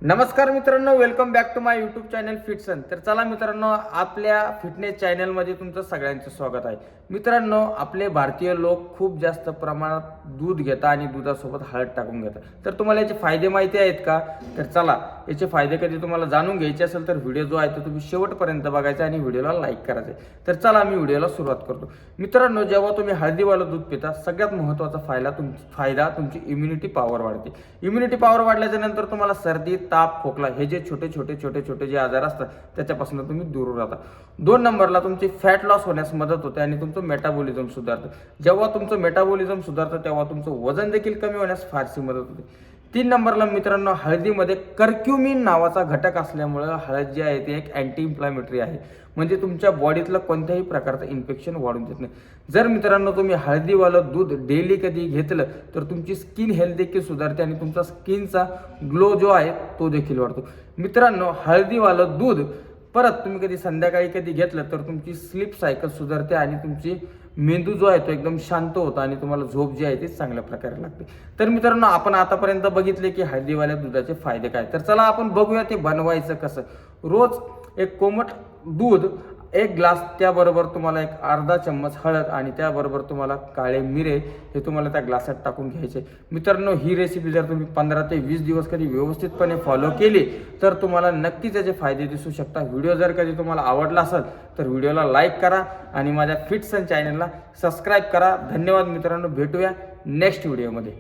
नमस्कार मित्रांनो, welcome back to my YouTube channel फिटसन। तर चला मित्रांनो, आपल्या फिटनेस चॅनलमध्ये तुमचं सगळ्यांचं स्वागत आहे। मित्रांनो, आपले भारतीय लोक खूप जास्त प्रमाणात दूध घेतात आणि दुधासोबत हळद टाकून घेतात। तर तुम्हाला याचे फायदे माहिती आहेत का? तर चला, याचे फायदे कधी तुम्हाला जाणून घ्यायचे असेल तर व्हिडिओ जो आहे तो तुम्ही शेवटपर्यंत बघायचा आणि व्हिडिओला लाईक करायचे। तर चला, मी व्हिडिओला सुरुवात करतो। मित्रांनो, जेव्हा तुम्ही हळदीवालं दूध पिता, सगळ्यात महत्त्वाचा फायदा तुमची इम्युनिटी पॉवर वाढते। इम्युनिटी पॉवर वाढल्याच्या नंतर तुम्हाला सर्दी, ताप, खोकला हे जे छोटे छोटे जे आजार असतात त्याच्यापासून तुम्ही दूर राहता। 2 नंबरला तुमची फॅट लॉस होण्यास मदत होते आणि तुमचं मेटाबॉलिझम सुधारतं। जेव्हा तुमचं मेटाबॉलिझम सुधारतं तेव्हा तुमचं वजन देखील कमी होण्यास फारशी मदत होते। 3 नंबरला मित्रांनो, हळदीमध्ये कर्क्युमिन नावाचा घटक असल्यामुळे हळद जी आहे ती एक अँटी इन्फ्लामेटरी आहे, म्हणजे तुमच्या बॉडीतलं कोणत्याही प्रकारचं इन्फेक्शन वाढून देत नाही। जर मित्रांनो तुम्ही हळदीवालं दूध डेली कधी घेतलं तर तुमची स्किन हेल्थ देखील सुधारते आणि तुमचा स्किनचा ग्लो जो आहे तो देखील वाढतो। मित्रांनो, हळदीवालं दूध परत तुम्ही कधी संध्याकाळी कधी घेतलं तर तुमची स्लीप सायकल सुधारते आणि तुमची मेंदू जो आहे तो एकदम शांत होता आणि तुम्हाला झोप जी आहे ती चांगल्या प्रकारे लागते। तर मित्रांनो, आपण आतापर्यंत बघितले की हळदीवाल्या दुधाचे फायदे काय। तर चला आपण बघूया ते बनवायचं कसं। रोज एक कोमट दूध, 1 ग्लास, त्याबरोबर तुम्हाला एक अर्धा चम्मच हळद आणि त्याबरोबर तुम्हाला काळे मिरे हे तुम्हाला त्या ग्लासात टाकून घ्यायचे। मित्रांनो, ही रेसिपी जर तुम्ही 15 ते 20 दिवस कधी व्यवस्थितपणे फॉलो केली तर तुम्हाला नक्कीच त्याचे फायदे दिसू शकतात। व्हिडिओ जर कधी तुम्हाला आवडला असेल तर व्हिडिओला लाईक करा आणि माझ्या फिटसन चॅनलला सबस्क्राईब करा। धन्यवाद मित्रांनो, भेटूया नेक्स्ट व्हिडिओमध्ये।